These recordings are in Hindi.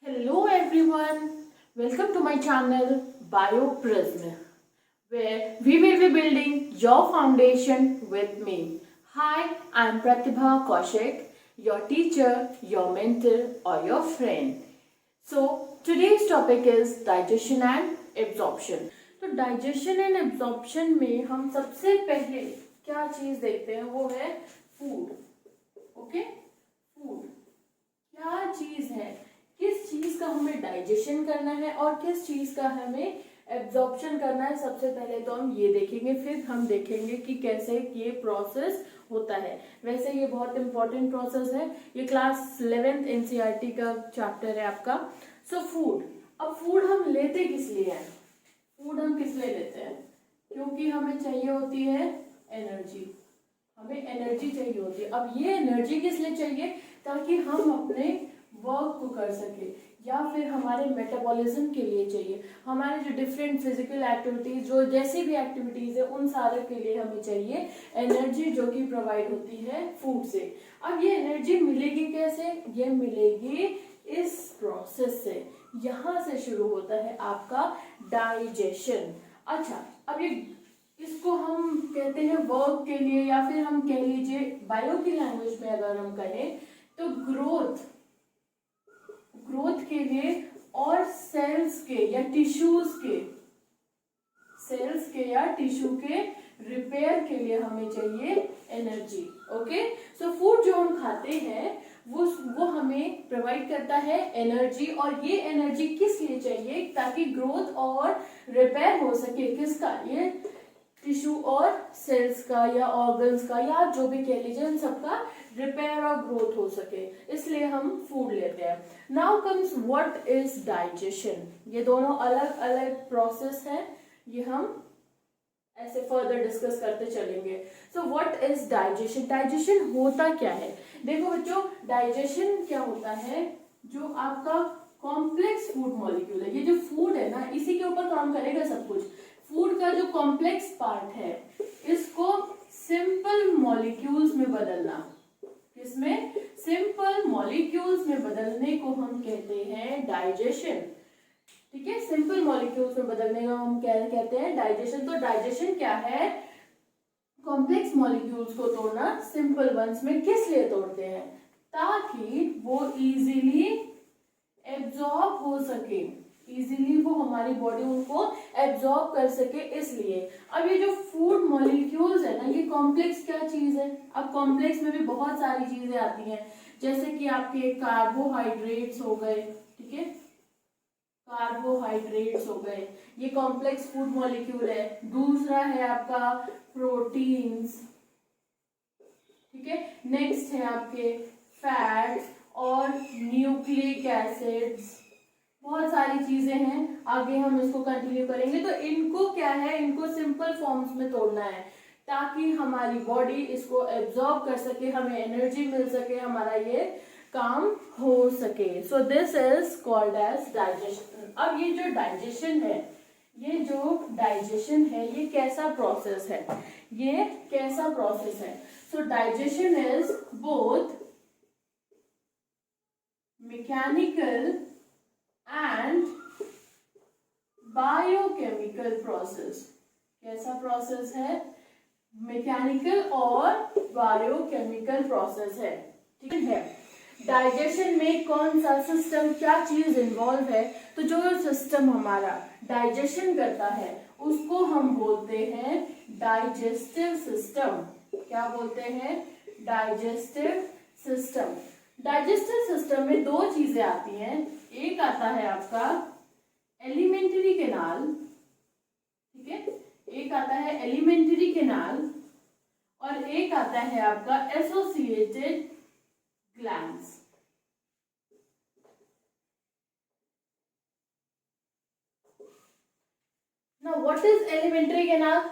Hello everyone, welcome to my channel BioPrism, where we will be building your foundation with me. Hi, I'm Pratibha Kaushik, your teacher, your mentor or your friend. So today's topic is digestion and absorption. तो डाइजेशन एंड एब्जॉर्प्शन में हम सबसे पहले क्या चीज देखते हैं वो है फूड. ओके, फूड क्या चीज है, किस चीज का हमें डाइजेशन करना है और किस चीज का हमें एब्जॉर्प्शन करना है. सबसे पहले तो हम ये देखेंगे, फिर हम देखेंगे कि कैसे ये प्रोसेस होता है. वैसे ये बहुत इंपॉर्टेंट प्रोसेस है, ये क्लास 11th एनसीईआरटी का चैप्टर है आपका. So food. अब फूड हम लेते किस लिए हैं? फूड हम किस लिए लेते हैं? क्योंकि हमें चाहिए होती है एनर्जी. हमें एनर्जी चाहिए होती है. अब ये एनर्जी किस लिए चाहिए? ताकि हम अपने वर्क को कर सके या फिर हमारे मेटाबॉलिज्म के लिए चाहिए. हमारे जो डिफरेंट फिजिकल एक्टिविटीज, जो जैसी भी एक्टिविटीज है, उन सारे के लिए हमें चाहिए एनर्जी, जो कि प्रोवाइड होती है फूड से. अब ये एनर्जी मिलेगी कैसे? ये मिलेगी इस प्रोसेस से. यहाँ से शुरू होता है आपका डाइजेशन. अच्छा, अब ये इसको हम कहते हैं वर्क के लिए, या फिर हम कह लीजिए बायो की लैंग्वेज में अगर हम कहें तो ग्रोथ के लिए और सेल्स के या टिश्यू के रिपेयर के लिए हमें चाहिए एनर्जी. ओके, सो फूड जो हम खाते हैं वो हमें प्रोवाइड करता है एनर्जी. और ये एनर्जी किस लिए चाहिए? ताकि ग्रोथ और रिपेयर हो सके. किसका? ये टिश्यू और सेल्स का या ऑर्गन्स का या जो भी कह लीजिए, इन सबका रिपेयर और ग्रोथ हो सके, इसलिए हम फूड लेते हैं. Now comes what is digestion. ये दोनों अलग अलग प्रोसेस है, ये हम ऐसे फर्दर डिस्कस करते चलेंगे. So what is digestion. Digestion होता क्या है? देखो बच्चों, डाइजेशन क्या होता है? जो आपका कॉम्प्लेक्स फूड मॉलिक्यूल है, ये जो फूड है ना, इसी के ऊपर काम करेगा सब कुछ. फूड का जो कॉम्प्लेक्स पार्ट है, इसको सिंपल मॉलिक्यूल्स में बदलना. किसमें? सिंपल मॉलिक्यूल्स में बदलने को हम कहते हैं डाइजेशन. ठीक है, सिंपल मॉलिक्यूल्स में बदलने को हम क्या कहते हैं? डाइजेशन. तो डाइजेशन क्या है? कॉम्प्लेक्स मॉलिक्यूल्स को तोड़ना सिंपल वंस में. किस लिए तोड़ते हैं? ताकि वो इजीली एब्जॉर्ब हो सके, इजीली वो हमारी बॉडी उनको एब्जॉर्ब कर सके, इसलिए. अब ये जो फूड मॉलिक्यूल्स है ना, ये कॉम्प्लेक्स क्या चीज है? अब कॉम्प्लेक्स में भी बहुत सारी चीजें आती हैं, जैसे कि आपके कार्बोहाइड्रेट्स हो गए. ठीक है, कार्बोहाइड्रेट्स हो गए, ये कॉम्प्लेक्स फूड मॉलिक्यूल है. दूसरा है आपका प्रोटीन्स. ठीक है, नेक्स्ट है आपके फैट और न्यूक्लिक एसिड्स. बहुत सारी चीजें हैं, आगे हम इसको कंटिन्यू करेंगे. तो इनको क्या है? इनको सिंपल फॉर्म्स में तोड़ना है ताकि हमारी बॉडी इसको एब्जॉर्ब कर सके, हमें एनर्जी मिल सके, हमारा ये काम हो सके. So this is called as digestion. अब ये जो डाइजेशन है, ये कैसा प्रोसेस है? ये कैसा प्रोसेस है? सो digestion is both mechanical and biochemical process. कैसा प्रोसेस है? मैकेनिकल और बायोकेमिकल प्रोसेस है. ठीक है, डाइजेशन में कौन सा सिस्टम, क्या चीज इन्वॉल्व है? तो जो सिस्टम हमारा डाइजेशन करता है उसको हम बोलते हैं डाइजेस्टिव सिस्टम. क्या बोलते हैं? Digestive system. डाइजेस्टिव सिस्टम में दो चीजें आती हैं. एक आता है आपका एलिमेंट्री कैनाल. ठीक है, एक आता है एलिमेंट्री कैनाल और एक आता है आपका associated glands. Now what is elementary canal.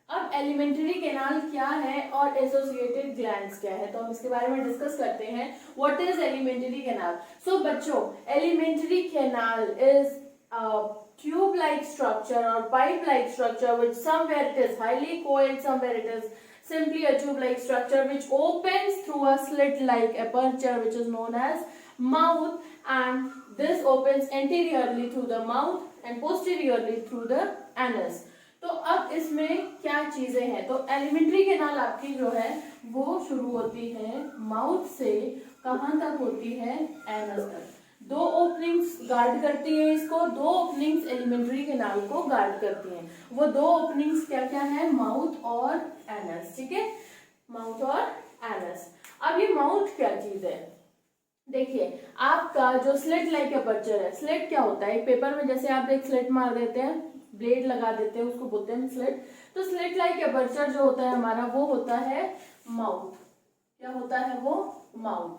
अब एलिमेंट्री कैनाल क्या है और एसोसिएटेड ग्लैंड्स क्या है, तो हम इसके बारे में डिस्कस करते हैं. What is elementary canal. So बच्चों, elementary canal is tube like structure or pipe like structure which somewhere it is highly coiled, somewhere it is simply a tube like structure which opens through a slit like aperture which is known as mouth and this opens anteriorly through the mouth and posteriorly through the anus. तो अब इसमें क्या चीजें हैं, तो एलिमेंट्री कैनाल आपकी जो है वो शुरू होती है माउथ से, कहाँ तक होती है, एनस तक। दो ओपनिंग्स गार्ड करती हैं इसको, दो ओपनिंग्स एलिमेंट्री कैनाल को गार्ड करती हैं। वो दो ओपनिंग्स क्या क्या है, माउथ और एनस, ठीक है, माउथ और एनस। अब ये माउथ क्या चीज है, देखिए आपका जो स्लिट लाइक अपर्चर है, स्लिट क्या होता है, पेपर में जैसे आप एक स्लिट मार देते हैं, ब्लेड लगा देते हैं, उसको बोलते हैं स्लिट। तो स्लिट लाइक अपर्चर जो होता है हमारा वो होता है माउथ। क्या होता है वो, माउथ।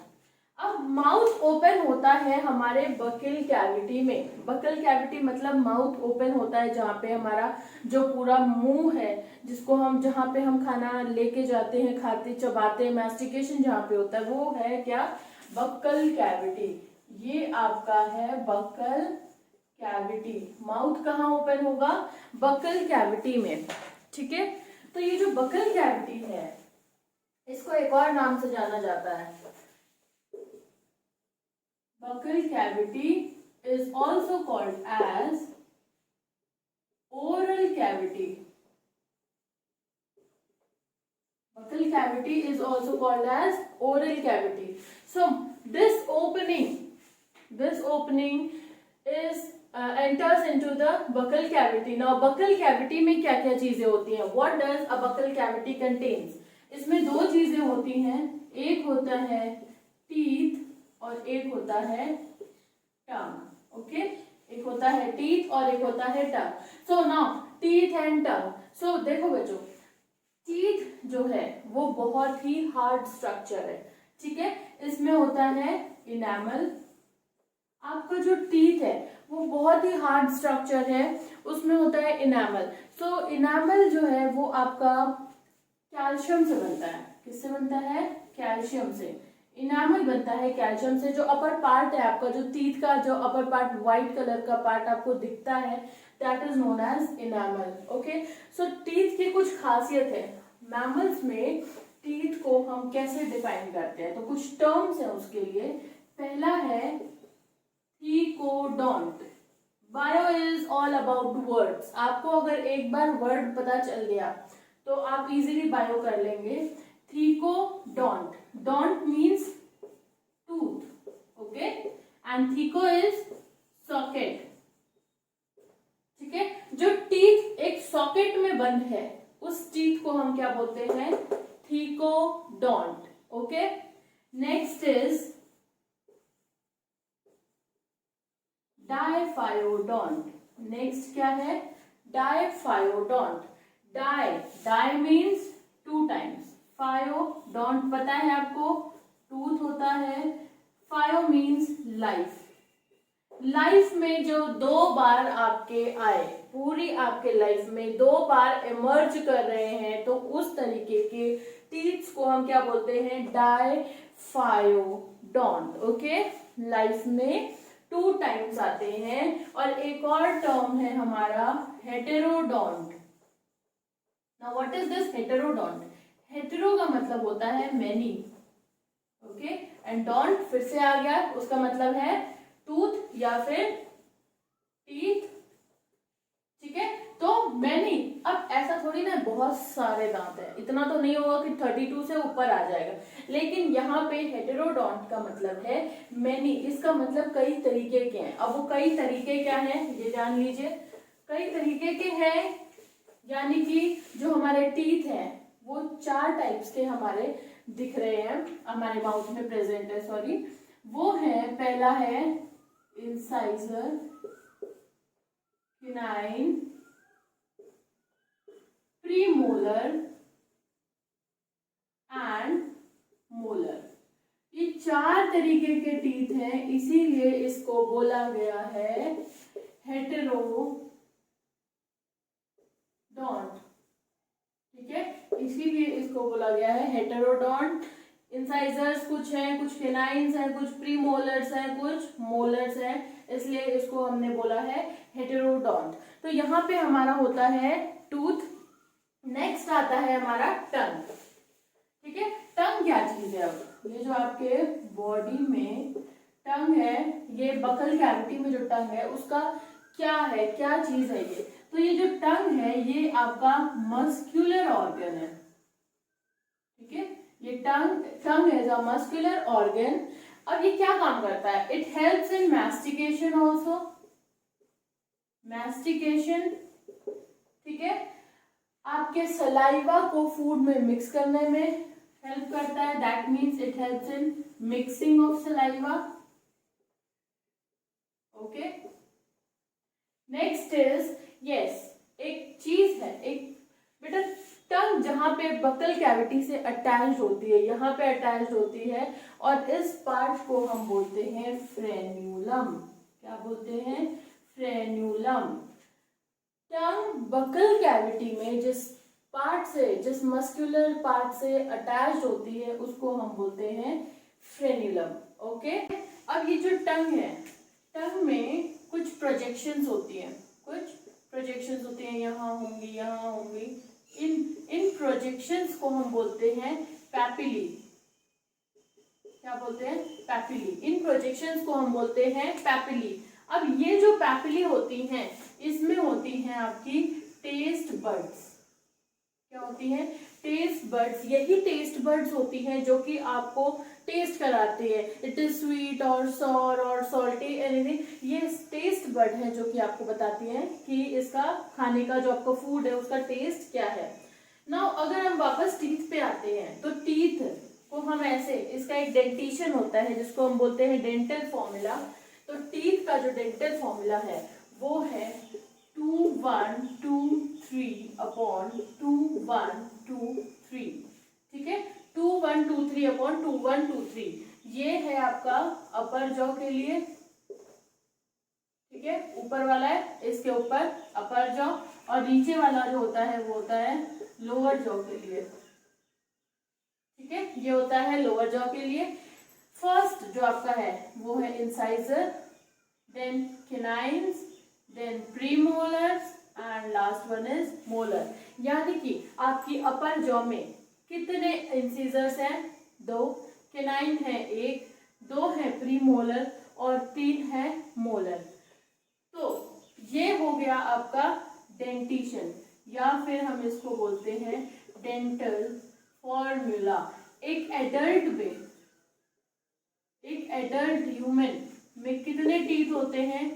अब माउथ ओपन होता है हमारे बकल कैविटी में। बकल कैविटी मतलब माउथ ओपन होता है जहाँ पे हमारा जो पूरा मुंह है, जिसको हम, जहाँ पे हम खाना लेके जाते हैं, खाते चबाते हैं, मैस्टिकेशन जहाँ पे होता है वो है क्या, बक्कल कैविटी। ये आपका है बक्कल कैविटी। माउथ कहाँ ओपन होगा, बक्कल कैविटी में, ठीक है। तो ये जो बक्कल कैविटी है इसको एक और नाम से जाना जाता है, buccal cavity is also called as oral cavity. Buccal cavity is also called as oral cavity. So this opening is enters into the buccal cavity. Now buccal cavity में क्या क्या चीजें होती हैं, what does a buccal cavity contains? इसमें दो चीजें होती हैं, एक होता है teeth और एक होता है tongue. Okay, एक होता है teeth और एक होता है tongue. So now teeth and tongue. So देखो बच्चों, टीथ जो है वो बहुत ही हार्ड स्ट्रक्चर है, ठीक है। इसमें होता है इनेमल। आपका जो टीथ है वो बहुत ही हार्ड स्ट्रक्चर है, उसमें होता है इनेमल। सो इनेमल जो है वो आपका कैल्शियम से बनता है। किससे बनता है, कैल्शियम से। इनेमल बनता है कैल्शियम से। जो अपर पार्ट है आपका, जो टीथ का जो अपर पार्ट, व्हाइट कलर का पार्ट आपको दिखता है, that is known as enamel. Okay, so teeth की कुछ खासियत है। मैमल्स में टीथ को हम कैसे डिफाइन करते हैं, तो कुछ टर्म्स हैं उसके लिए। पहला है thecodont. Bio is all about words. आपको अगर एक बार वर्ड पता चल गया तो आप इजीली बायो कर लेंगे। Thecodont, dont means tooth, okay, and theco is socket, ठीक है। जो टीथ एक सॉकेट में बंद है उस टीथ को हम क्या बोलते हैं, thecodont, okay. Next is diphyodont. Next क्या है, diphyodont. Di means two times, phyodont पता है आपको, टूथ होता है, फायो मीन्स लाइफ। लाइफ में जो दो बार आपके आए, पूरी आपके लाइफ में दो बार इमर्ज कर रहे हैं, तो उस तरीके के टीथ्स को हम क्या बोलते हैं, डायफायोडोंट, ओके। लाइफ में टू टाइम्स आते हैं। और एक और टर्म है हमारा heterodont. Now what is this heterodont? Hetero का मतलब होता है मैनी, ओके, एंड डोंट फिर से आ गया, उसका मतलब है टूथ या फिर टीथ, ठीक है। तो मैनी, अब ऐसा थोड़ी ना बहुत सारे दांत है, इतना तो नहीं होगा कि 32 से ऊपर आ जाएगा, लेकिन यहाँ पे हेटेरोडोंट का मतलब है मैनी। इसका मतलब कई तरीके के हैं। अब वो कई तरीके क्या हैं ये जान लीजिए। कई तरीके के हैं, यानी कि जो हमारे टीथ हैं वो 4 टाइप्स के हमारे दिख रहे हैं, हमारे माउथ में प्रेजेंट है, सॉरी। वो है, पहला है incisor, canine, premolar and molar. ये 4 तरीके के टीथ हैं, इसीलिए इसको बोला गया है हेटेरोडोंट, ठीक है, इसीलिए इसको बोला गया है हेटेरोडोंट। इंसाइजर्स कुछ हैं, कुछ केनाइन्स हैं, कुछ प्रीमोलर्स हैं, कुछ मोलर्स हैं, इसलिए इसको हमने बोला है हेटेरोडोंट। तो यहाँ पे हमारा होता है टूथ। नेक्स्ट आता है हमारा टंग, ठीक है। टंग क्या चीज है? अब ये जो आपके बॉडी में टंग है, ये बकल कैविटी में जो टंग है उसका क्या है, क्या चीज है ये? तो ये जो टंग है ये आपका मस्क्यूलर ऑर्गन है, ठीक है। ये tongue is a muscular organ. अब ये क्या काम करता है? It helps in mastication also, mastication, ठीक है। आपके सलाइवा को फूड में मिक्स करने में हेल्प करता है, that means it helps in mixing of saliva, okay. Next is, yes, एक चीज है, एक बेटा टंग जहां पे बकल कैविटी से अटैच होती है, यहाँ पे अटैच होती है, और इस पार्ट को हम बोलते हैं फ्रेन्यूलम। क्या बोलते हैं? फ्रेन्यूलम। टंग बकल कैविटी में जिस पार्ट से, जिस मस्कुलर पार्ट से अटैच होती है उसको हम बोलते हैं फ्रेन्यूलम, ओके। अब ये जो टंग है, टंग में कुछ प्रोजेक्शंस होती हैं, कुछ प्रोजेक्शंस होती हैं, यहाँ होंगी, यहाँ होंगी। इन प्रोजेक्शंस को हम बोलते हैं पैपिली। क्या बोलते हैं? पैपिली। इन प्रोजेक्शंस को हम बोलते हैं पैपिली। अब ये जो पैपिली होती हैं, इसमें होती हैं आपकी टेस्ट बर्ड्स। क्या होती हैं? Taste buds. यही टेस्ट बर्ड्स होती हैं जो कि आपको टेस्ट कराती है, इट इज स्वीट और सॉर और सॉल्टी एनीथिंग। ये टेस्ट बर्ड है जो कि आपको बताती हैं कि इसका खाने का जो आपका फूड है उसका टेस्ट क्या है। नाउ अगर हम वापस टीथ पे आते हैं, तो टीथ को हम ऐसे, इसका एक डेंटिशन होता है जिसको हम बोलते हैं डेंटल फॉर्मूला। तो टीथ का जो डेंटल फॉर्मूला है वो है 2 1 2 3 अपॉन 2 1 2 3, ठीक है। 2 1 2 3 अपॉन 2 1 2 3। ये है आपका अपर जॉ के लिए, ठीक है, ऊपर वाला है, इसके ऊपर अपर जॉ, और नीचे वाला जो होता है वो होता है लोअर जॉ के लिए, ठीक है। ये होता है लोअर जॉ के लिए। फर्स्ट जो आपका है वो है incisor, then canines, then premolars and last one is molar. यानी कि आपकी अपर जॉ में कितने इंसीजर्स हैं? 2, कैनाइन है 1, 2 है प्रीमोलर और 3 है मोलर। तो ये हो गया आपका डेंटिशन, या फिर हम इसको बोलते हैं डेंटल फॉर्मूला। एक एडल्ट ह्यूमन में कितने टीथ होते हैं?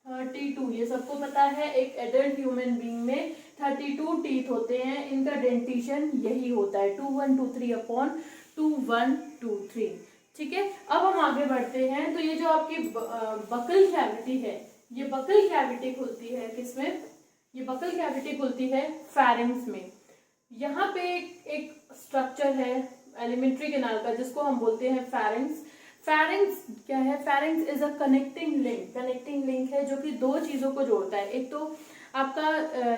32। ये सबको पता है, एक एडल्ट ह्यूमन बीइंग में 32 टीथ होते हैं। इनका डेंटिशन यही होता है 2 1 2 3 अपॉन 2 1 2 3, ठीक है। अब हम आगे बढ़ते हैं। तो ये जो आपकी बकल कैविटी है, ये बकल कैविटी खुलती है किसमें? ये बकल कैविटी खुलती है फेरिंग्स में। यहाँ पे एक स्ट्रक्चर है एलिमेंट्री कैनाल का जिसको हम बोलते हैं फेरिंग्स। फेरिंग्स क्या है? Pharynx is a connecting link है जो कि दो चीजों को जोड़ता है। एक तो आपका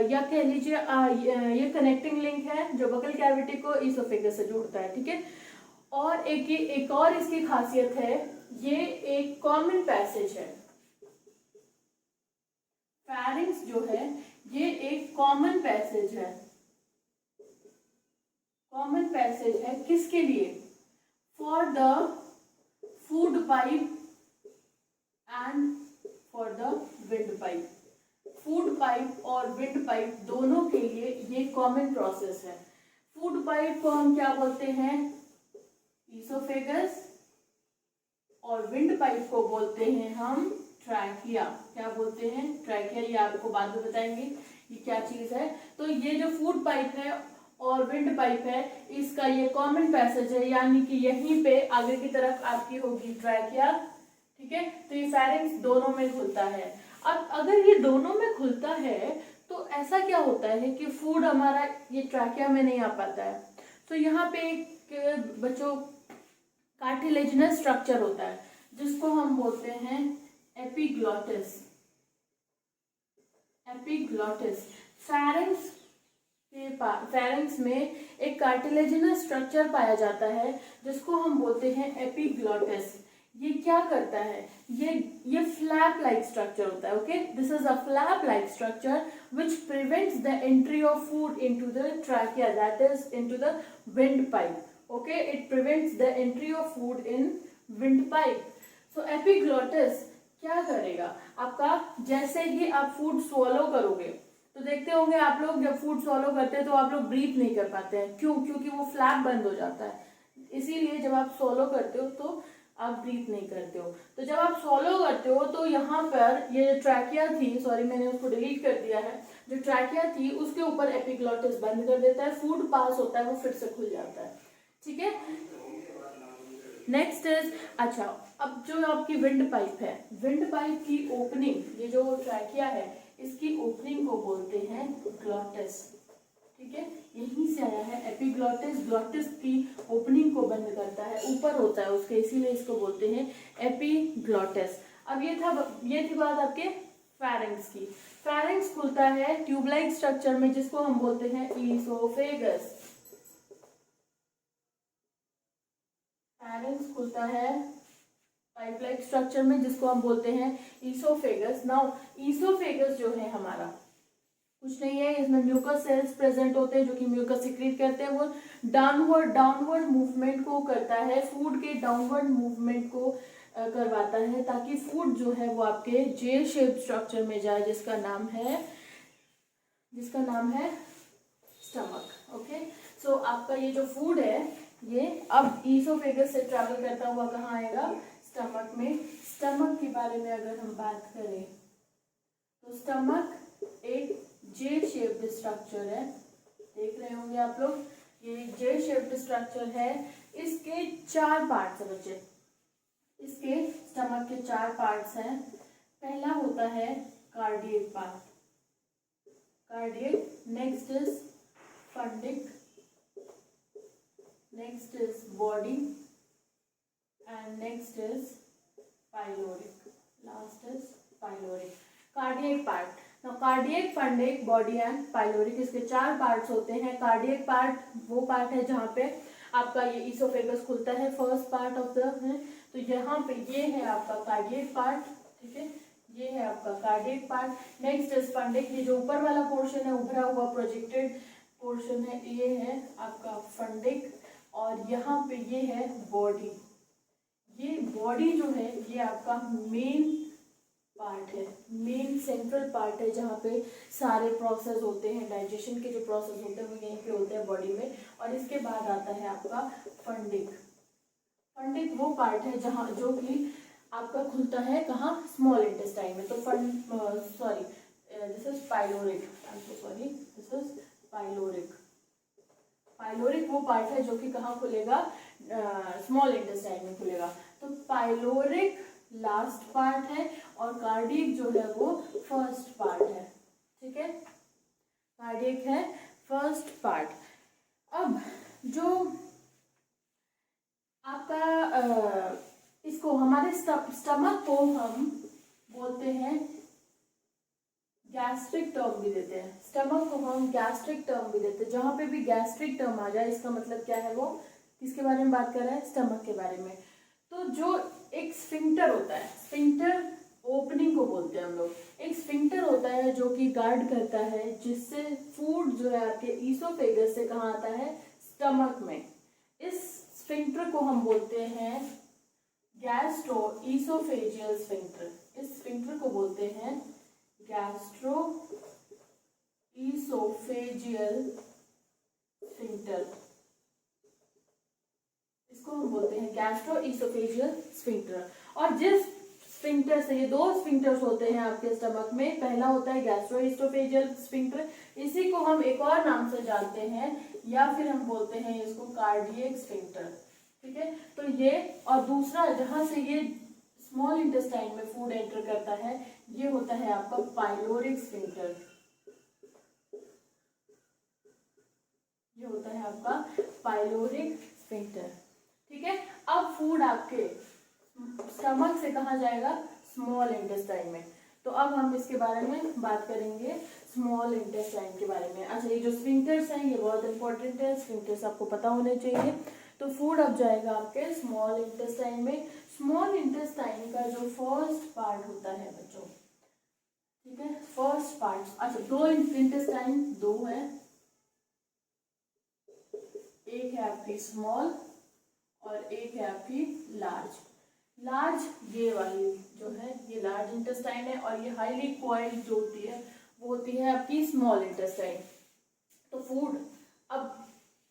या कह लीजिए ये कनेक्टिंग लिंक है जो बकल कैविटी को ईसोफेगस से जोड़ता है, ठीक है। और एक और इसकी खासियत है, ये एक कॉमन पैसेज है। फेरिंग्स जो है ये एक कॉमन पैसेज है। कॉमन पैसेज है किसके लिए? For the food pipe and for the wind pipe. Food pipe और विंड पाइप दोनों के लिए ये कॉमन प्रोसेस है। फूड पाइप को हम क्या बोलते हैं? ईसोफेगस, और विंड पाइप को बोलते हैं हम ट्रैकिया। क्या बोलते हैं? ट्रैकिया। ये आपको बाद में बताएंगे ये क्या चीज है। तो ये जो फूड पाइप है और विंड पाइप है, इसका ये कॉमन पैसेज है, यानी कि यहीं पे आगे की तरफ आपकी होगी ट्रैकिया, ठीक है। तो ये फेरिंग्स दोनों में खुलता है। अब अगर ये दोनों में खुलता है तो ऐसा क्या होता है कि फूड हमारा ये ट्रैकिया में नहीं आ पाता है। तो यहाँ पे एक बच्चों कार्टिलेजिनस स्ट्रक्चर होता है जिसको हम बोलते हैं एपिग्लॉटिस। एपिग्लॉटिस फेरिंग्स में एक कार्टिलेजिनस स्ट्रक्चर पाया जाता है जिसको हम बोलते हैं एपिग्लॉटिस। ये क्या करता है? ये फ्लैप लाइक स्ट्रक्चर होता है, okay. This is a flap like structure which prevents the entry of food into the trachea, that is into the wind pipe, okay. It prevents the entry of food in windpipe. तो एपिग्लोटिस क्या करेगा आपका, जैसे ही आप फूड स्वॉलो करोगे तो देखते होंगे आप लोग, जब फूड स्वॉलो करते हैं तो आप लोग ब्रीथ नहीं कर पाते हैं। क्यों? क्योंकि वो फ्लैप बंद हो जाता है। इसीलिए जब आप स्वॉलो करते हो तो आप ब्रीथ नहीं करते हो। तो जब आप स्वॉलो करते हो तो यहाँ पर ये जो ट्रैकिया थी, सॉरी मैंने उसको डिलीट कर दिया है, जो ट्रैकिया थी उसके ऊपर एपिग्लोटिस बंद कर देता है, फूड पास होता है, वो फिर से खुल जाता है। ठीक है, नेक्स्ट इज, अच्छा अब जो आपकी विंड पाइप है, विंड पाइप की ओपनिंग, ये जो ट्रैकिया है इसकी ओपनिंग को बोलते हैं ग्लॉटिस। ठीक है, यहीं से आया है एपिग्लॉटिस, ग्लॉटिस की ओपनिंग को बंद करता है, ऊपर होता है उसके, इसीलिए इसको बोलते हैं एपिग्लॉटिस। अब ये थी बात आपके फेरेंक्स की। फेरेंक्स खुलता है ट्यूब लाइक स्ट्रक्चर में जिसको हम बोलते हैं ईसोफेगस। फेरेंक्स खुलता है पाइप लाइक स्ट्रक्चर में जिसको हम बोलते हैं ईसोफेगस। नाउ ईसोफेगस जो है हमारा कुछ नहीं है, इसमें म्यूकस सेल्स प्रेजेंट होते हैं जो कि म्यूकस सिक्रीट करते हैं। वो डाउनवर्ड मूवमेंट को करता है, फूड के डाउनवर्ड मूवमेंट को करवाता है ताकि फूड जो है वो आपके जे शेप स्ट्रक्चर में जाए जिसका नाम है स्टमक। ओके, सो आपका ये जो फूड है ये अब ईसोफेगस से ट्रैवल करता हुआ कहाँ आएगा, स्टमक में। स्टमक के बारे में अगर हम बात करें तो स्टमक एक जे शेप्ड स्ट्रक्चर है, देख रहे होंगे आप लोग, ये जे शेप्ड स्ट्रक्चर है। इसके 4 पार्ट्स हैं बच्चे, इसके स्टमक के 4 पार्ट्स हैं। पहला होता है cardiac part, cardiac, next is fundic, next is body and next is pyloric, last is pyloric. Cardiac part, now cardiac, fundic, body and pyloric, इसके 4 पार्ट्स होते हैं। कार्डियक पार्ट वो पार्ट है जहाँ पे आपका ये ईसोफेगस खुलता है, फर्स्ट पार्ट ऑफ द है, तो यहाँ पे ये है आपका कार्डियक पार्ट। ठीक है, ये है आपका cardiac part. Next is fundic, ये जो ऊपर वाला पोर्शन है, उभरा हुआ प्रोजेक्टेड पोर्शन है, ये है आपका फंडिक। और यहाँ पे ये है बॉडी, ये बॉडी जो है ये आपका मेन पार्ट है, मेन सेंट्रल पार्ट है जहाँ पे सारे प्रोसेस होते हैं, डाइजेशन के जो प्रोसेस होते हैं वो यहीं पे होते हैं बॉडी में। और इसके बाद आता है आपका फंडिक। फंडिक वो पार्ट है जहाँ जो कि आपका खुलता है कहाँ, स्मॉल इंटेस्टाइन में। तो this is pyloric, this is pyloric. Pyloric वो पार्ट है जो कि कहाँ खुलेगा, स्मॉल इंटेस्टाइन में खुलेगा। तो पाइलोरिक लास्ट पार्ट है और कार्डियक जो है वो फर्स्ट पार्ट है। ठीक है, कार्डियक है फर्स्ट पार्ट। अब जो आपका इसको हमारे स्टमक को हम बोलते हैं गैस्ट्रिक टर्म भी देते हैं, स्टमक को हम गैस्ट्रिक टर्म भी देते हैं। जहां पे भी गैस्ट्रिक टर्म आ जाए इसका मतलब क्या है, वो किसके बारे में बात कर रहा है, स्टमक के बारे में। तो जो एक स्फिंक्टर होता है, स्फिंक्टर ओपनिंग को बोलते हैं हम लोग, एक स्फिंक्टर होता है जो कि गार्ड करता है जिससे फूड जो है आपके ईसोफेगस से कहाँ आता है, स्टमक में। इस स्फिंक्टर को हम बोलते हैं गैस्ट्रो ईसोफेजियल स्फिंक्टर, इस स्फिंक्टर को बोलते हैं गैस्ट्रो ईसोफेजियल स्फिंक्टर, इसको हम बोलते हैं गैस्ट्रो ईसोफेजियल स्फिंक्टर। और जिस स्फिंक्टर से, ये 2 स्फिंक्टर्स होते हैं आपके स्टमक में, पहला होता है गैस्ट्रो ईसोफेजियल स्फिंक्टर, इसी को हम एक और नाम से जानते हैं या फिर हम बोलते हैं इसको कार्डियक स्फिंक्टर। ठीक है, तो ये, और दूसरा जहां से ये स्मॉल इंटेस्टाइन में फूड एंटर करता है ये होता है आपका पाइलोरिक स्फिंक्टर, ये होता है आपका पाइलोरिक स्फिंक्टर। ठीक है, अब फूड आपके स्टमक से कहाँ जाएगा, स्मॉल इंटेस्टाइन में। तो अब हम इसके बारे में बात करेंगे, स्मॉल इंटेस्टाइन के बारे में। अच्छा, ये जो स्फिंक्टर्स हैं ये बहुत इंपॉर्टेंट है, स्फिंक्टर्स आपको पता होने चाहिए। तो फूड अब जाएगा आपके स्मॉल इंटेस्टाइन में। स्मॉल इंटेस्टाइन का जो फर्स्ट पार्ट होता है बच्चों, ठीक है, फर्स्ट पार्ट, अच्छा 2 इंटेस्टाइन 2 है, एक है आपकी स्मॉल और एक है आपकी लार्ज। लार्ज, ये वाली जो है ये लार्ज इंटेस्टाइन है, और ये हाईली कॉइल्ड जो होती है वो होती है आपकी स्मॉल इंटेस्टाइन। तो फूड अब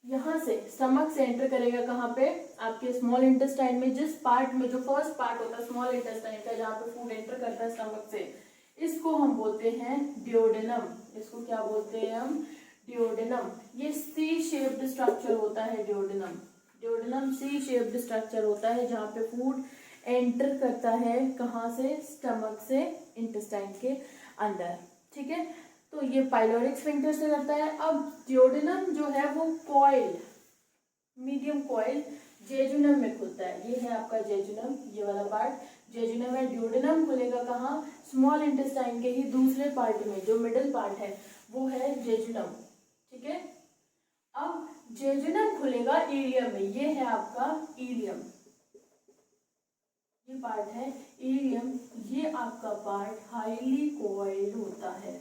यहाँ से स्टमक से एंटर करेगा कहाँ पे, आपके स्मॉल इंटेस्टाइन में, जिस पार्ट में, जो फर्स्ट पार्ट होता है स्मॉल इंटेस्टाइन का जहाँ पे फूड एंटर करता है स्टमक से, इसको हम बोलते हैं डिओडेनम। इसको क्या बोलते हैं हम, डिओडेनम। ये सी शेप्ड स्ट्रक्चर होता है duodenum. Duodenum C shaped structure होता है जहाँ पे फूड एंटर करता है कहाँ से, स्टमक से इंटेस्टाइन के अंदर, ठीक है। तो ये पाइलोरिक स्फिंक्टर से करता है। अब डिओडेनम जो है वो कॉइल, मीडियम कॉइल जेजुनम में खुलता है। ये है आपका जेजुनम, ये वाला पार्ट जेजुनम है। डिओडेनम खुलेगा कहाँ, स्मॉल इंटेस्टाइन के ही दूसरे पार्ट में, जो मिडिल पार्ट है वो है जेजुनम, ठीक है। अब जेजुनम खुलेगा इलियम में, ये है आपका इलियम, ये पार्ट है इलियम। ये आपका पार्ट हाईली कॉइल्ड होता है,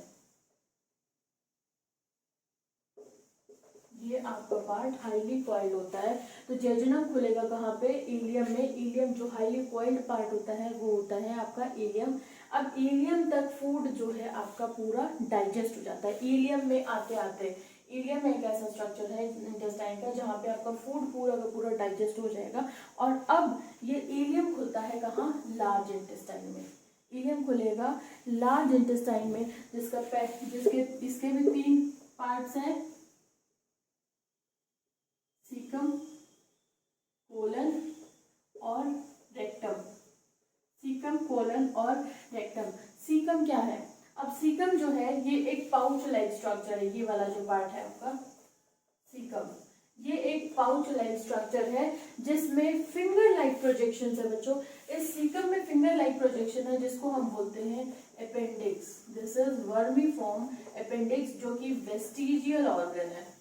ये आपका पार्ट हाईली कॉइल्ड होता है। तो जेजुनम खुलेगा कहाँ पे, इलियम में। इलियम जो हाईली कॉइल्ड पार्ट होता है वो होता है आपका इलियम। अब इलियम तक फूड जो है आपका पूरा डाइजेस्ट हो जाता है। इलियम में आते आते, इलियम एक ऐसा स्ट्रक्चर है इंटेस्टाइन का जहाँ पे आपका फूड पूरा का पूरा डाइजेस्ट हो जाएगा। और अब ये इलियम खुलता है कहाँ, लार्ज इंटेस्टाइन में। इलियम खुलेगा लार्ज इंटेस्टाइन में, जिसके इसके भी 3 पार्ट्स हैं, सीकम, कोलन और रेक्टम। सीकम, कोलन और रेक्टम। सीकम क्या है, अब सीकम जो है ये एक पाउच लाइक स्ट्रक्चर है। ये वाला जो पार्ट है आपका सीकम, ये एक पाउच लाइक स्ट्रक्चर है जिसमें फिंगर लाइक प्रोजेक्शन है बच्चों। इस सीकम में फिंगर लाइक प्रोजेक्शन है जिसको हम बोलते हैं appendix. This is vermiform appendix, जो कि वेस्टिजियल ऑर्गन है।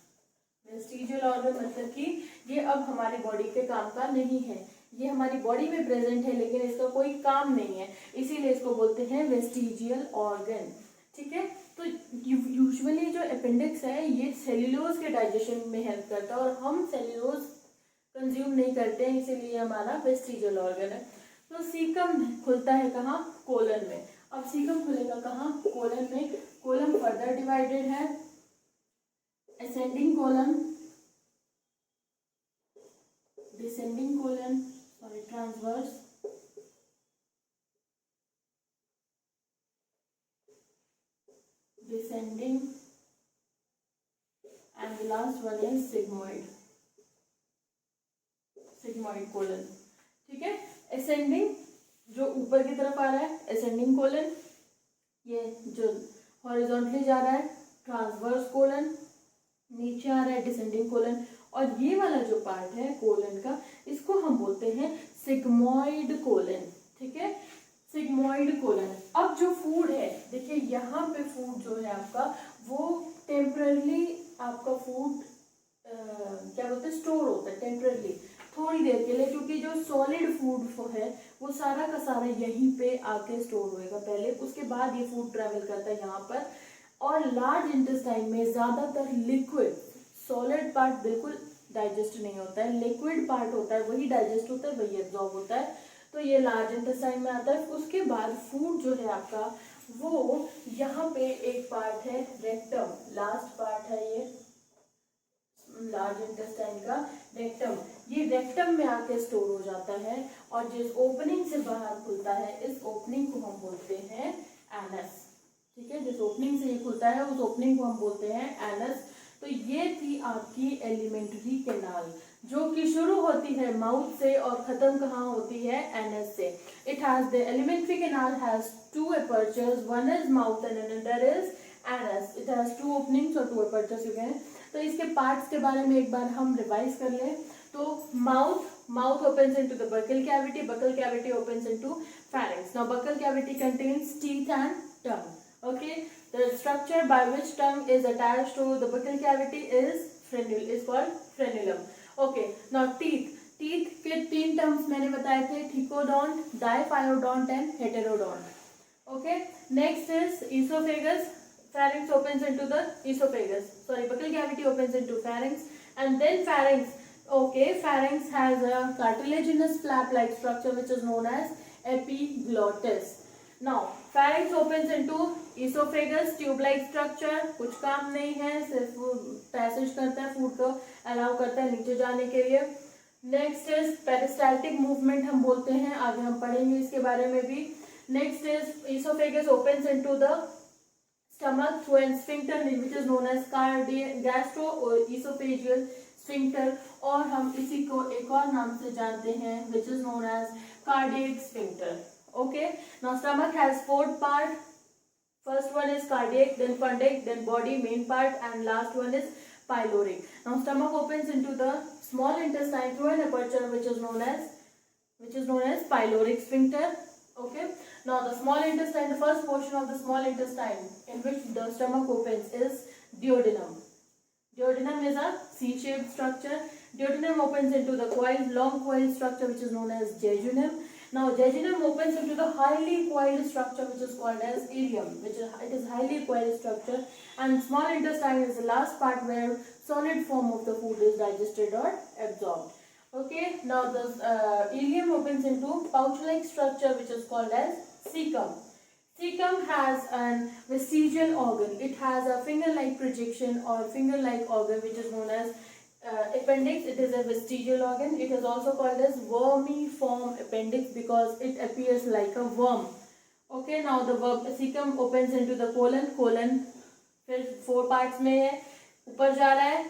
वेस्टिजियल ऑर्गन मतलब कि ये अब हमारी बॉडी के काम का नहीं है, ये हमारी बॉडी में प्रेजेंट है लेकिन इसका कोई काम नहीं है, इसीलिए इसको बोलते हैं वेस्टिजियल ऑर्गन, ठीक है। तो यूजुअली जो अपेंडिक्स है ये सेल्यूलोज के डाइजेशन में हेल्प करता है, और हम सेल्यूलोज कंज्यूम नहीं करते हैं, इसीलिए हमारा वेस्टिजियल ऑर्गन है। तो सीकम खुलता है कहाँ, कोलन में। अब सीकम खुलेगा कहाँ, कोलन में। कोलन फर्दर डिवाइडेड है, ascending colon, descending colon, sorry, transverse, descending, and the last one is sigmoid, sigmoid colon, ठीक है। ascending जो ऊपर की तरफ आ रहा है ascending colon, ये जो हॉरिजॉन्टली जा रहा है ट्रांसवर्स कोलन, नीचे आ रहा है डिसेंडिंग कोलन, और ये वाला जो पार्ट है कोलन का इसको हम बोलते हैं सिग्मोइड कोलन, ठीक है। Sigmoid colon. अब जो फूड है देखिए यहाँ पे फूड जो है आपका वो टेम्परली आपका फूड क्या बोलते हैं, स्टोर होता है टेम्परली, थोड़ी देर के लिए, क्योंकि जो सॉलिड फूड है वो सारा का सारा यहीं पे आके स्टोर होएगा पहले, उसके बाद ये फूड ट्रेवल करता है यहाँ पर। और लार्ज इंटेस्टाइन में ज़्यादातर लिक्विड, सॉलिड पार्ट बिल्कुल डाइजेस्ट नहीं होता है, लिक्विड पार्ट होता है वही डाइजेस्ट होता है, वही एब्जॉर्ब होता है। तो ये लार्ज इंटेस्टाइन में आता है। उसके बाद फूड जो है आपका वो यहाँ पे एक पार्ट है रेक्टम, लास्ट पार्ट है ये लार्ज इंटेस्टाइन का रेक्टम। ये रेक्टम में आके स्टोर हो जाता है, और जिस ओपनिंग से बाहर खुलता है इस ओपनिंग को हम बोलते हैं एनस, ठीक है। जिस ओपनिंग से ये खुलता है उस ओपनिंग को हम बोलते हैं एनस। तो ये थी आपकी एलिमेंट्री कैनाल, जो कि शुरू होती है माउथ से और खत्म कहाँ होती है, एनस से। It has the alimentary canal has 2 apertures, one is mouth and another is anus. It has 2 openings और 2 apertures you can। तो इसके पार्ट्स के बारे में एक बार हम रिवाइज कर लें। तो mouth opens into the buccal cavity opens into pharynx. Now buccal cavity contains teeth and tongue. Okay, the structure by which tongue is attached to the buccal cavity is called frenulum. Okay, now teeth के 3 terms मैंने बताए थे, thecodont, diphyodont and heterodont. Okay, next is esophagus. Pharynx opens into the esophagus. Sorry, buccal cavity opens into pharynx, and then pharynx Okay, pharynx has a cartilaginous flap-like structure which is known as epiglottis. Now, pharynx opens into esophagus, tube-like structure. कुछ काम नहीं है, सिर्फ पैसेज करता है, फूड को अलाउ करता है नीचे जाने के लिए. नेक्स्ट इज पेरिस्टाल्टिक मूवमेंट हम बोलते हैं, आगे हम पढ़ेंगे इसके बारे में भी. Next is esophagus opens into the stomach through an sphincter which is known as gastro or esophageal sphincter, और हम इसी को एक और नाम से जानते हैं which is known as cardiac sphincter. Okay, now stomach has four part. First one is cardiac, then fundic, then body main part, and last one is pyloric. Now stomach opens into the small intestine through an aperture which is known as pyloric sphincter. Okay, now the small intestine, the first portion of the small intestine in which the stomach opens is duodenum. Duodenum is a C-shaped structure. Duodenum opens into the coiled, long coiled structure which is known as jejunum. Now jejunum opens into the highly coiled structure which is called as ileum, it is highly coiled structure, and small intestine is the last part where solid form of the food is digested or absorbed. Okay, now the ileum opens into pouch-like structure which is called as cecum. Cecum has an vestigial organ. It has a finger-like projection or finger-like organ which is known as appendix. It is a vestigial organ. It is also called as vermiform appendix because it appears like a worm. Okay, now the cecum opens into the colon. Colon फिर 4 parts में है, ऊपर जा रहा है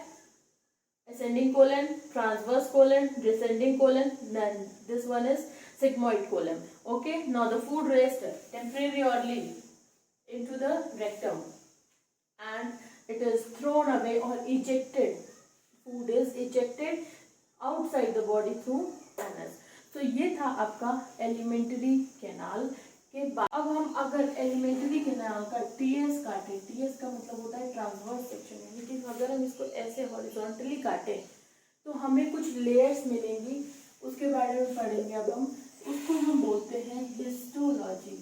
ascending colon, transverse colon, descending colon, then this one is sigmoid colon. Okay, now the food rests temporarily into the rectum and it is thrown away or ejected. Food is ejected outside the body through anus. तो ये था आपका एलिमेंट्री कैनाल के बाद. अब हम अगर एलिमेंट्री कैनाल का टीएस काटे, टीएस का मतलब होता है ट्रांसवर्स सेक्शन, यानी कि अगर हम इसको ऐसे हॉरिजॉन्टली काटे तो हमें कुछ लेयर्स मिलेंगी, उसके बारे में पढ़ेंगे. अब हम उसको हम बोलते हैं हिस्टोलॉजी.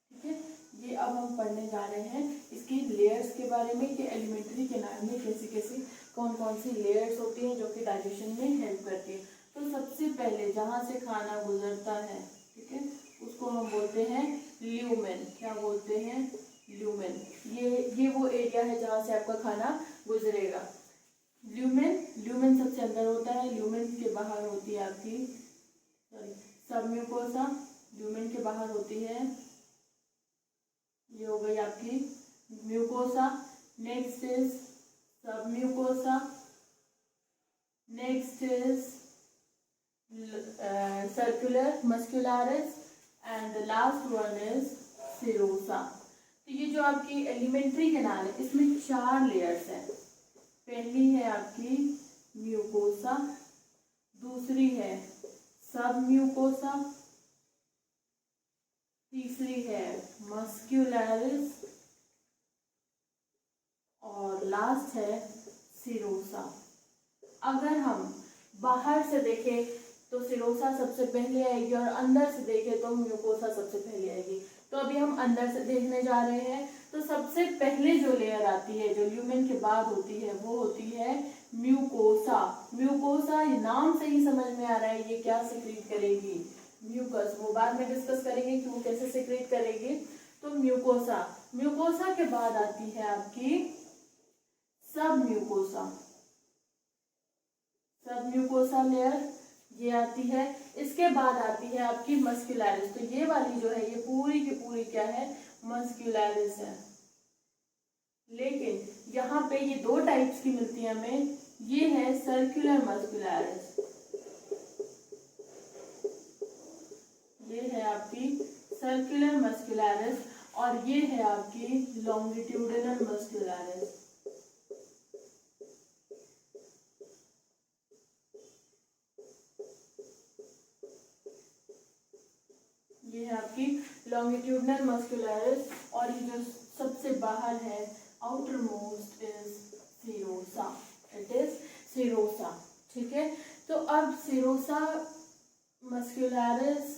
ठीक है, ये अब हम पढ़ने जा रहे हैं इसकी लेयर्स के बारे में कि एलिमेंट्री कैनाल में कैसी कैसी कौन कौन सी लेयर्स होती हैं जो कि डाइजेशन में हेल्प करती है. तो सबसे पहले जहाँ से खाना गुजरता है, ठीक है, उसको हम बोलते हैं ल्यूमेन. क्या बोलते हैं? ल्यूमेन. ये वो एरिया है जहाँ से आपका खाना गुजरेगा. ल्यूमेन सबसे अंदर होता है. ल्यूमेन के बाहर होती है आपकी सबम्यूकोसा. ल्यूमेन के बाहर होती है, ये हो गई आपकी mucosa. Next is submucosa. Next is circular muscularis and the last one is serosa. तो ये जो आपकी एलिमेंट्री कैनाल है इसमें 4 लेयर्स हैं. पहली है आपकी म्यूकोसा, दूसरी है सबम्यूकोसा, तीसरी है मस्कुलरिस और लास्ट है सिरोसा. अगर हम बाहर से देखें तो सिरोसा सबसे पहले आएगी और अंदर से देखें तो म्यूकोसा सबसे पहले आएगी. तो अभी हम अंदर से देखने जा रहे हैं. तो सबसे पहले जो लेयर आती है जो ल्यूमेन के बाद होती है वो होती है म्यूकोसा. म्यूकोसा, ये नाम से ही समझ में आ रहा है ये क्या सिक्रीट करेगी, म्यूकस. वो बाद में डिस्कस करेंगे कि वो कैसे सिक्रीट करेगी. तो म्यूकोसा. म्यूकोसा के बाद आती है आपकी सब म्यूकोसा. सब म्यूकोसा लेयर ये आती है. इसके बाद आती है आपकी मस्कुलरिस. तो ये वाली जो है ये पूरी की पूरी क्या है, मस्कुलरिस है. लेकिन यहाँ पे ये 2 टाइप्स की मिलती है हमें. ये है सर्कुलर मस्कुलरिस, ये है आपकी सर्कुलर मस्कुलरिस, और ये है आपकी लॉन्गिट्यूडिनल मस्कुलरिस. ये है आपकी लॉन्गिट्यूडिनल मस्कुलरिस. और ये जो सबसे बाहर है outer most is serosa. It is serosa. ठीक है, तो अब सिरोसा, मस्कुलरिस,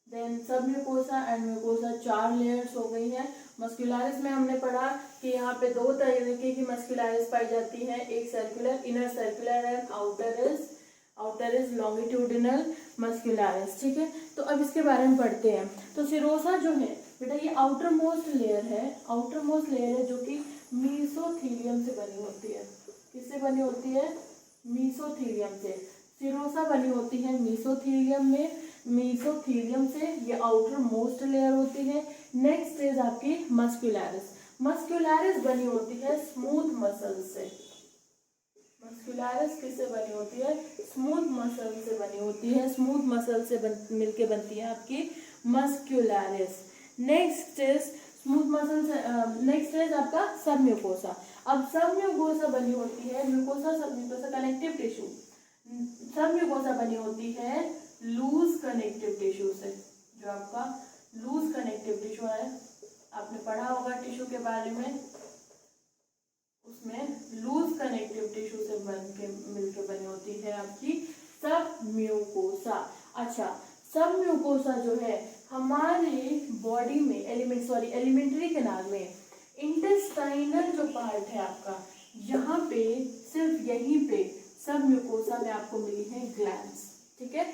देन सब म्यूकोसा एंड म्यूकोसा, 4 लेयर्स हो गई है। मस्कुलरिस में हमने पढ़ा कि यहाँ पे 2 तरीके की मस्कुलरिस पाई जाती है, एक circular, inner circular and outer is longitudinal muscularis. ठीक है, तो अब इसके बारे में पढ़ते हैं। तो सिरोसा जो है बेटा ये आउटर मोस्ट लेयर है जो कि मीसोथीलियम से बनी होती है। किससे बनी होती है? मीसोथीलियम से। सिरोसा बनी होती है मीसोथीलियम से, ये आउटर मोस्ट लेयर होती है। नेक्स्ट इज आपकी मस्कुलरिस बनी होती है स्मूथ मसल से। मस्कुलरिस किससे बनी होती है? स्मूथ मसल से बनी होती है, स्मूथ मसल से मिलके बनती है आपकी मस्कुलरिस। नेक्स्ट इज आपका सब म्यूकोसा। अब सब म्यूकोसा बनी होती है, सब म्यूकोसा कनेक्टिव टिश्यू, सब म्यूकोसा बनी होती है लूज कनेक्टिव टिश्यू से। जो आपका लूज कनेक्टिव टिश्यू है, आपने पढ़ा होगा टिश्यू के बारे में, उसमें लूज कनेक्टिव टिश्यू से मिलकर बनी होती है आपकी सब म्यूकोसा। अच्छा, सब म्यूकोसा जो है हमारे बॉडी में एलिमेंट्री कैनाल में इंटेस्टाइनल जो पार्ट है आपका, यहाँ पे सिर्फ यहीं पे सब म्यूकोसा में आपको मिली है ग्लैंड्स। ठीक है,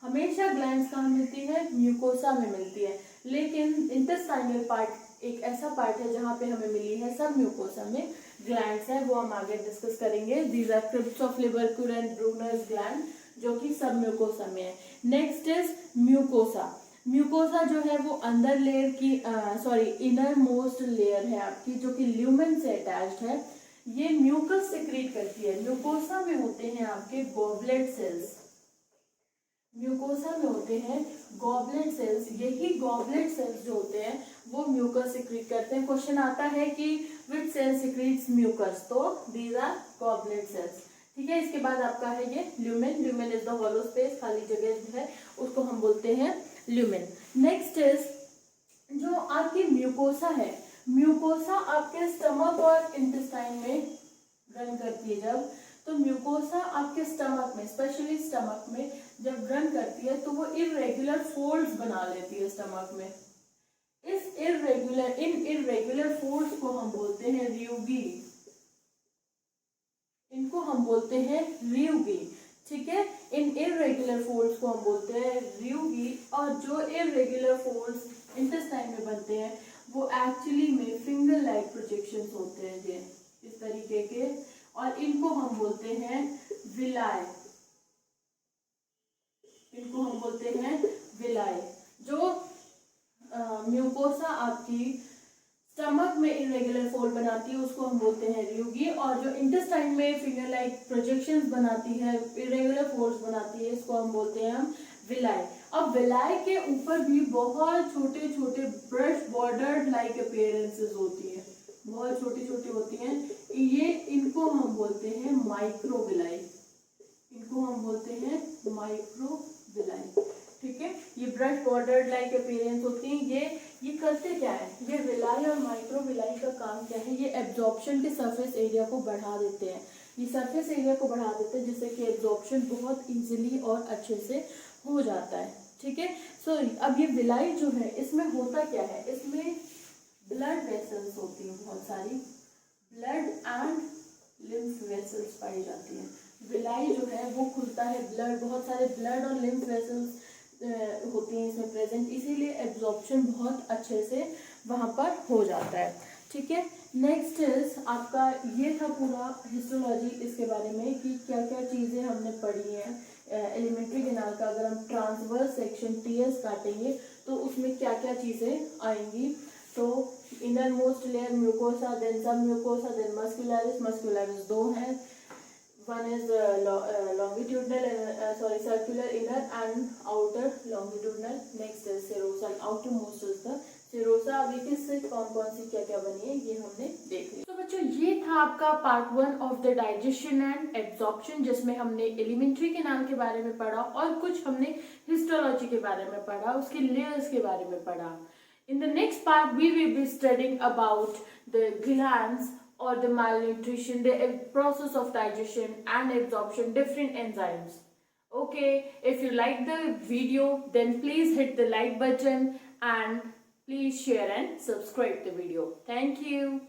हमेशा ग्लैंड्स कहाँ मिलती है? म्यूकोसा में मिलती है, लेकिन इंटेस्टाइनल पार्ट एक ऐसा पार्ट है जहाँ पे हमें मिली है सब म्यूकोसा में ग्लैंड्स है, वो हम आगे डिस्कस करेंगे। These are crypts of Lieberkuhn and Brunner's gland, जो कि सब म्यूकोसा में है। नेक्स्ट इज म्यूकोसा जो है वो अंदर लेयर की इनर मोस्ट लेयर है आपकी, जो कि ल्यूमेन से अटैच्ड है। ये म्यूकस सिक्रीट करती है। म्यूकोसा में होते हैं आपके गॉबलेट सेल्स, म्यूकोसा में होते हैं गॉबलेट सेल्स। यही गॉबलेट सेल्स जो होते हैं वो म्यूकस सिक्रीट करते हैं। क्वेश्चन आता है कि विच सेल सिक्रीट्स म्यूकस, तो दीज आर गॉबलेट सेल्स। ठीक है, इसके बाद आपका है ये lumen is the hollow space, खाली जगह जो है उसको हम बोलते हैं ल्यूमेन। नेक्स्ट इज जो आपकी म्यूकोसा है, म्यूकोसा आपके स्टमक और इंटेस्टाइन में रन करती है। जब तो म्यूकोसा आपके स्टमक में, स्पेशली स्टमक में जब रन करती है तो वो इरेगुलर फोल्ड्स बना लेती है स्टमक में। इस इरेगुलर फोल्ड्स को हम बोलते हैं रियुगी, इनको हम बोलते हैं रियुगी। ठीक है, इन इरेगुलर फोल्ड्स को हम बोलते हैं रियुगी। और जो इरेगुलर फोल्ड्स इंटेस्टाइन में बनते हैं वो एक्चुअली में फिंगर लाइक प्रोजेक्शंस होते हैं ये इस तरीके के, और इनको हम बोलते हैं विलाय, इनको हम बोलते हैं विलाय। जो म्यूकोसा आपकी स्टमक में इरेगुलर फोल्ड बनाती है उसको हम बोलते हैं रियुगी, और जो इंटेस्टाइन में फिंगर लाइक प्रोजेक्शंस बनाती है, इरेगुलर फोल्ड्स बनाती है, इसको हम बोलते हैं विलाय। अब विलाय के ऊपर भी बहुत छोटे छोटे ब्रश बॉर्डर्ड लाइक अपीयरेंसेस होती है, बहुत छोटी छोटी होती हैं ये, इनको हम बोलते हैं माइक्रोविलाई, इनको हम बोलते हैं माइक्रोविलाई। ठीक है, ये ब्रश बॉर्डर्ड लाइक अपीयरेंस होती है। ये करते क्या है, ये विलाई और माइक्रोविलाई का काम क्या है, ये एब्जॉर्प्शन के सरफेस एरिया को बढ़ा देते हैं, ये सरफेस एरिया को बढ़ा देते हैं जिससे कि एब्जॉर्प्शन बहुत इजीली और अच्छे से हो जाता है। ठीक है, सो अब ये विलाई जो है इसमें होता क्या है, इसमें ब्लड वेसल्स होती हैं, बहुत सारी ब्लड एंड लिम्फ वेसल्स पाई जाती हैं। विलाई जो है वो खुलता है, ब्लड, बहुत सारे ब्लड और लिम्फ वेसल्स होती हैं इसमें प्रेजेंट, इसीलिए एब्जॉर्प्शन बहुत अच्छे से वहाँ पर हो जाता है। ठीक है, नेक्स्ट इज आपका ये था पूरा हिस्टोलॉजी इसके बारे में कि क्या क्या चीज़ें हमने पढ़ी हैं एलिमेंट्री कैनाल का। अगर हम ट्रांसवर्स सेक्शन टीएस काटेंगे तो उसमें क्या क्या चीज़ें आएंगी, तो innermost layer mucosa, then submucosa, then muscularis 2 है, one is longitudinal circular inner and outer longitudinal. Next is serosa, outermost is the serosa. अभी किससे कौन कौन सी क्या क्या बनी है ये हमने देख लिया। तो बच्चों ये था आपका part 1 of the digestion and absorption, जिसमें हमने एलिमेंट्री कैनाल के बारे में पढ़ा और कुछ हमने हिस्टोलॉजी के बारे में पढ़ा, उसके लेयर्स के बारे में पढ़ा। In the next part we will be studying about the glands or the malnutrition, the process of digestion and absorption, different enzymes. Okay, if you like the video, then please hit the like button and please share and subscribe the video. Thank you.